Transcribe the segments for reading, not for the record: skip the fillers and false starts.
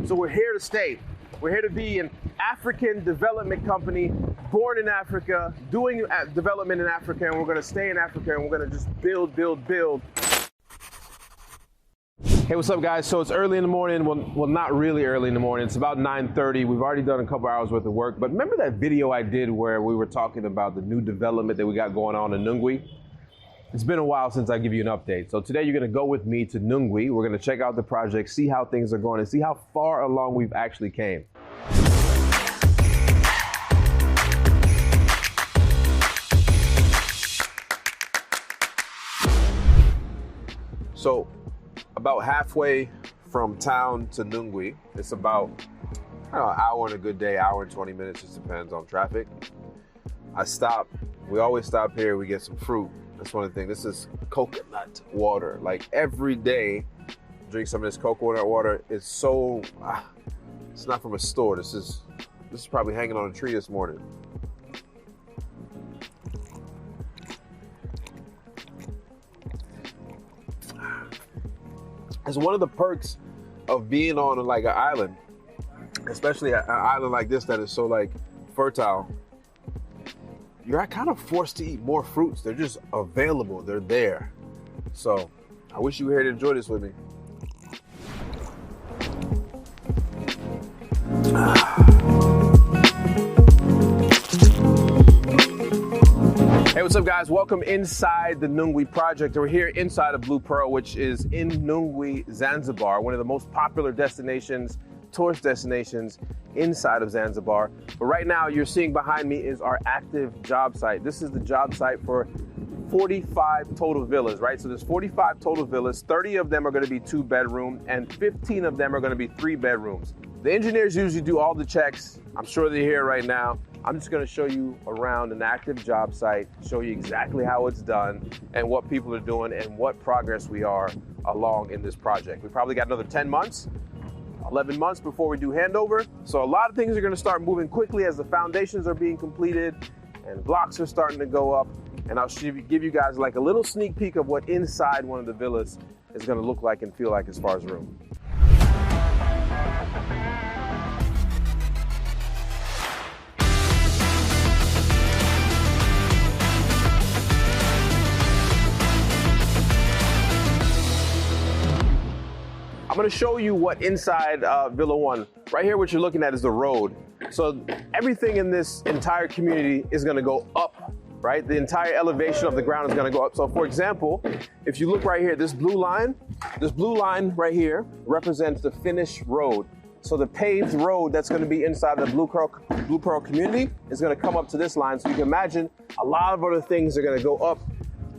So we're here to stay. We're here to be an African development company, born in Africa, doing development in Africa, and we're gonna stay in Africa, and we're gonna just build. Hey, what's up, guys? So it's early in the morning. Well, not really early in the morning. It's about 9:30. We've already done a couple hours worth of work. But remember that video I did where we were talking about the new development that we got going on in Nungwi? It's been a while since I give you an update. So today you're going to go with me to Nungwi. We're going to check out the project, see how things are going, and see how far along we've actually came. So about halfway from town to Nungwi, it's about an hour and a good day, hour and 20 minutes, just depends on traffic. I stop, we always stop here, we get some fruit. That's one of the things. This is coconut water. Like every day, drink some of this coconut water. It's so, it's not from a store. This is probably hanging on a tree this morning. It's one of the perks of being on like an island, especially an island like this that is so like fertile. You're kind of forced to eat more fruits. They're just available. They're there. So I wish you were here to enjoy this with me. Hey, what's up, guys? Welcome inside the Nungwi project. We're here inside of Blu Pearl, which is in Nungwi, Zanzibar, one of the most popular destinations, tourist destinations inside of Zanzibar. But right now you're seeing behind me is our active job site. This is the job site for 45 total villas, right? So there's 45 total villas, 30 of them are gonna be 2-bedroom and 15 of them are gonna be 3 bedrooms. The engineers usually do all the checks. I'm sure they're here right now. I'm just gonna show you around an active job site, show you exactly how it's done and what people are doing and what progress we are along in this project. We probably got another 10 months, 11 months before we do handover. So a lot of things are gonna start moving quickly as the foundations are being completed and blocks are starting to go up. And I'll give you guys like a little sneak peek of what inside one of the villas is gonna look like and feel like as far as room. I'm gonna show you what inside Villa 1. Right here, what you're looking at is the road. So everything in this entire community is gonna go up, right? The entire elevation of the ground is gonna go up. So for example, if you look right here, this blue line right here represents the finished road. So the paved road that's gonna be inside the Blu Pearl community is gonna come up to this line. So you can imagine a lot of other things are gonna go up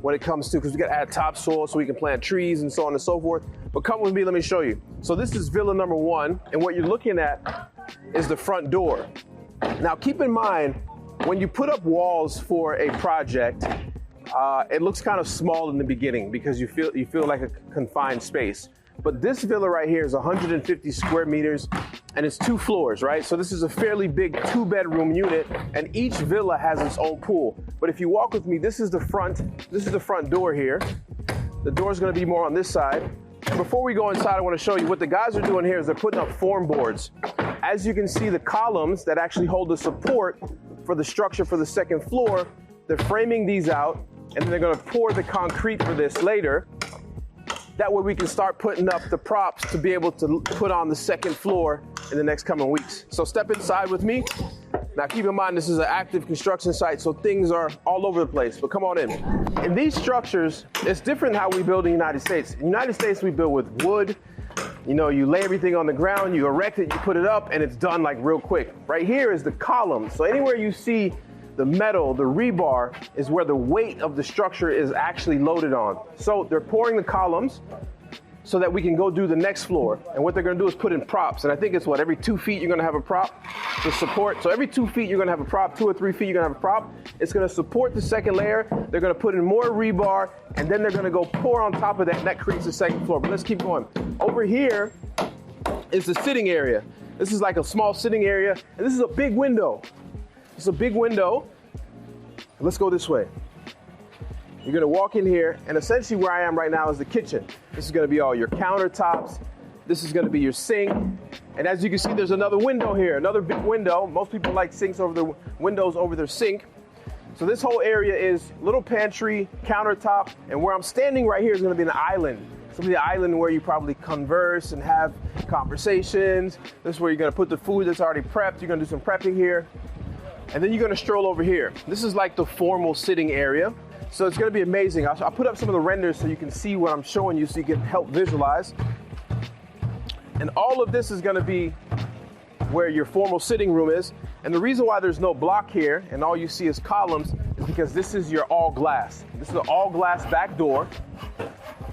when it comes to, because we gotta add topsoil so we can plant trees and so on and so forth. But come with me, let me show you. So this is villa number 1, and what you're looking at is the front door. Now keep in mind, when you put up walls for a project, it looks kind of small in the beginning because you feel like a confined space. But this villa right here is 150 square meters and it's 2 floors, right? So this is a fairly big 2-bedroom unit and each villa has its own pool. But if you walk with me, this is the front door here. The door is gonna be more on this side. Before we go inside, I wanna show you what the guys are doing here is they're putting up form boards. As you can see, the columns that actually hold the support for the structure for the 2nd floor, they're framing these out and then they're gonna pour the concrete for this later. That way we can start putting up the props to be able to put on the 2nd floor in the next coming weeks. So step inside with me. Now keep in mind, this is an active construction site, so things are all over the place, but come on in. In these structures, it's different how we build in the United States. In the United States, we build with wood. You know, you lay everything on the ground, you erect it, you put it up, and it's done like real quick. Right here is the column. So anywhere you see the metal, the rebar, is where the weight of the structure is actually loaded on. So they're pouring the columns so that we can go do the next floor. And what they're gonna do is put in props. And I think it's what, every 2 feet you're gonna have a prop to support. So every 2 feet you're gonna have a prop, 2 or 3 feet you're gonna have a prop. It's gonna support the 2nd layer. They're gonna put in more rebar and then they're gonna go pour on top of that and that creates the 2nd floor. But let's keep going. Over here is the sitting area. This is like a small sitting area and this is a big window. It's a big window. Let's go this way. You're gonna walk in here, and essentially where I am right now is the kitchen. This is gonna be all your countertops. This is gonna be your sink, And as you can see, there's another window here, another big window. Most people like sinks over their windows over their sink. So this whole area is little pantry, countertop, and where I'm standing right here is gonna be an island. It's gonna be the island where you probably converse and have conversations. This is where you're gonna put the food that's already prepped. You're gonna do some prepping here. And then you're gonna stroll over here. This is like the formal sitting area. So it's gonna be amazing. I'll put up some of the renders so you can see what I'm showing you so you can help visualize. And all of this is gonna be where your formal sitting room is. And the reason why there's no block here and all you see is columns is because this is your all glass. This is an all glass back door,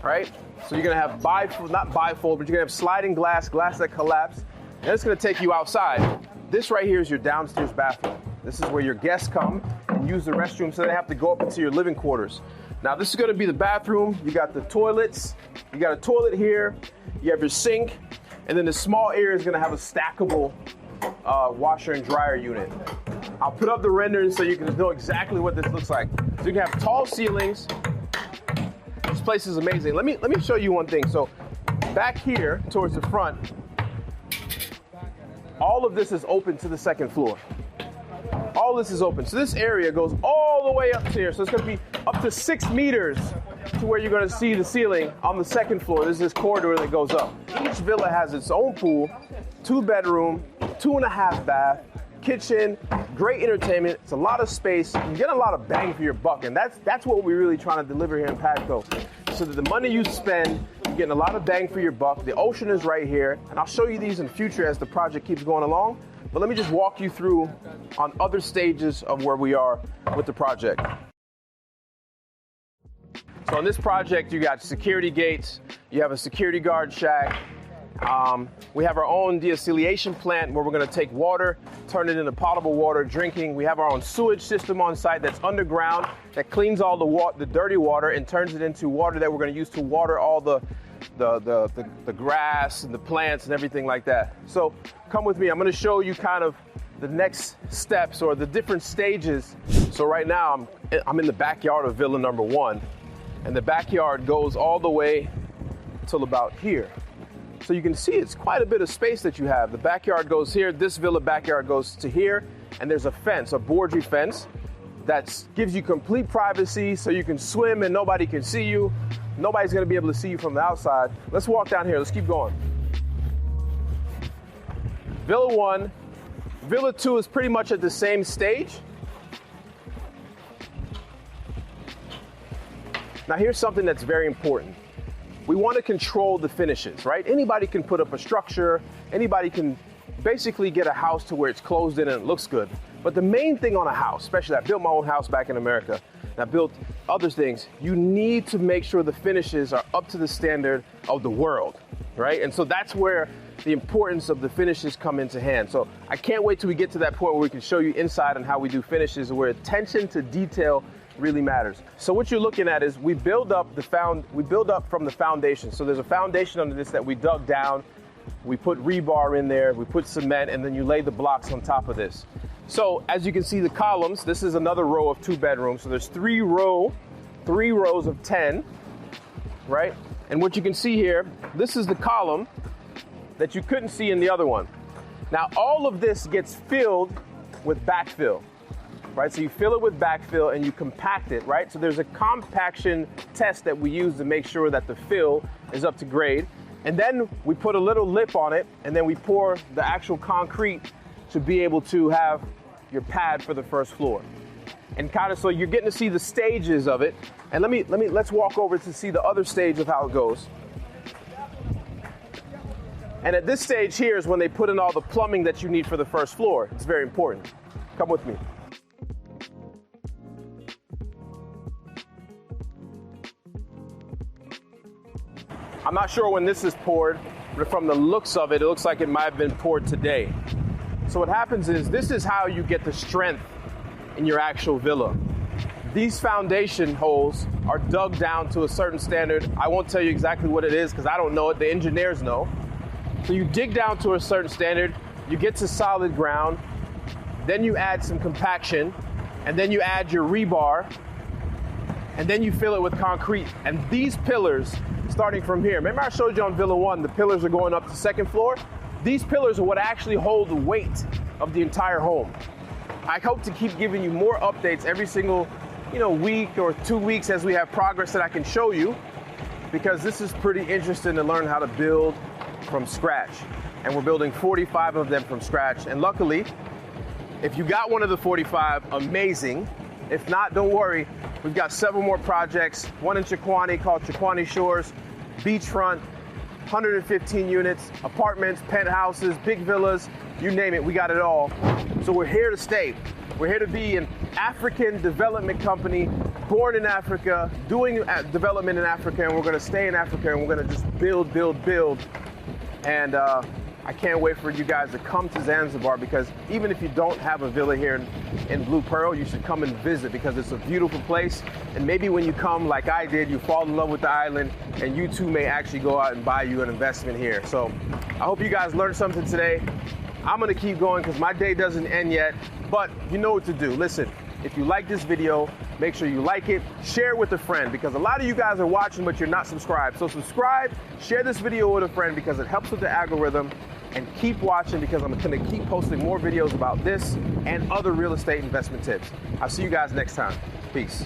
right? So you're gonna have not bifold, but you're gonna have sliding glass that collapse. And it's gonna take you outside. This right here is your downstairs bathroom. This is where your guests come and use the restroom so they have to go up into your living quarters. Now this is gonna be the bathroom. You got the toilets. You got a toilet here. You have your sink. And then the small area is gonna have a stackable washer and dryer unit. I'll put up the renders so you can know exactly what this looks like. So you can have tall ceilings. This place is amazing. Let me show you one thing. So back here towards the front, all of this is open to the second floor. All this is open. So this area goes all the way up to here. So it's gonna be up to 6 meters to where you're gonna see the ceiling on the second floor. There's this corridor that goes up. Each villa has its own pool, 2-bedroom, 2.5 bath, kitchen, great entertainment. It's a lot of space. You get a lot of bang for your buck, and that's what we're really trying to deliver here in Padco. So that the money you spend, you're getting a lot of bang for your buck. The ocean is right here, and I'll show you these in the future as the project keeps going along. But let me just walk you through on other stages of where we are with the project. So on this project, you got security gates, you have a security guard shack. We have our own desalination plant where we're gonna take water, turn it into potable water, drinking. We have our own sewage system on site that's underground that cleans all the dirty water and turns it into water that we're gonna use to water all the grass and the plants and everything like that. So come with me, I'm gonna show you kind of the next steps or the different stages. So right now I'm in the backyard of villa number 1, and the backyard goes all the way till about here. So you can see it's quite a bit of space that you have. The backyard goes here, this villa backyard goes to here, and there's a fence, a boundary fence, that gives you complete privacy so you can swim and nobody can see you. Nobody's gonna be able to see you from the outside. Let's walk down here, let's keep going. Villa 1, Villa 2 is pretty much at the same stage. Now here's something that's very important. We want to control the finishes, right? Anybody can put up a structure, anybody can basically get a house to where it's closed in and it looks good. But the main thing on a house, especially I built my own house back in America, and I built other things, you need to make sure the finishes are up to the standard of the world, right? And so that's where the importance of the finishes come into hand. So I can't wait till we get to that point where we can show you inside on how we do finishes and where attention to detail really matters. So what you're looking at is we build up from the foundation. So there's a foundation under this that we dug down. We put rebar in there, we put cement, and then you lay the blocks on top of this. So as you can see the columns, this is another row of 2 bedrooms. So there's 3 rows of 10, right? And what you can see here, this is the column that you couldn't see in the other one. Now all of this gets filled with backfill. Right, so you fill it with backfill and you compact it, right? So there's a compaction test that we use to make sure that the fill is up to grade. And then we put a little lip on it, and then we pour the actual concrete to be able to have your pad for the first floor. And kind of so you're getting to see the stages of it. And let's walk over to see the other stage of how it goes. And at this stage here is when they put in all the plumbing that you need for the first floor. It's very important. Come with me. I'm not sure when this is poured, but from the looks of it, it looks like it might have been poured today. So what happens is, this is how you get the strength in your actual villa. These foundation holes are dug down to a certain standard. I won't tell you exactly what it is because I don't know it, the engineers know. So you dig down to a certain standard, you get to solid ground, then you add some compaction, and then you add your rebar, and then you fill it with concrete. And these pillars, starting from here, remember I showed you on Villa 1, the pillars are going up to second floor? These pillars are what actually hold the weight of the entire home. I hope to keep giving you more updates every single, week or 2 weeks as we have progress that I can show you, because this is pretty interesting to learn how to build from scratch. And we're building 45 of them from scratch. And luckily, if you got one of the 45, amazing. If not, don't worry. We've got several more projects. One in Chiquani called Chiquani Shores, beachfront, 115 units, apartments, penthouses, big villas, you name it, we got it all. So we're here to stay. We're here to be an African development company, born in Africa, doing development in Africa, and we're gonna stay in Africa, and we're gonna just build, build, build. And I can't wait for you guys to come to Zanzibar, because even if you don't have a villa here in Blu Pearl, you should come and visit, because it's a beautiful place. And maybe when you come, like I did, you fall in love with the island, and you too may actually go out and buy you an investment here. So I hope you guys learned something today. I'm gonna keep going because my day doesn't end yet, but you know what to do. Listen, if you like this video, make sure you like it, share it with a friend, because a lot of you guys are watching but you're not subscribed. So subscribe, share this video with a friend, because it helps with the algorithm, and keep watching, because I'm gonna keep posting more videos about this and other real estate investment tips. I'll see you guys next time. Peace.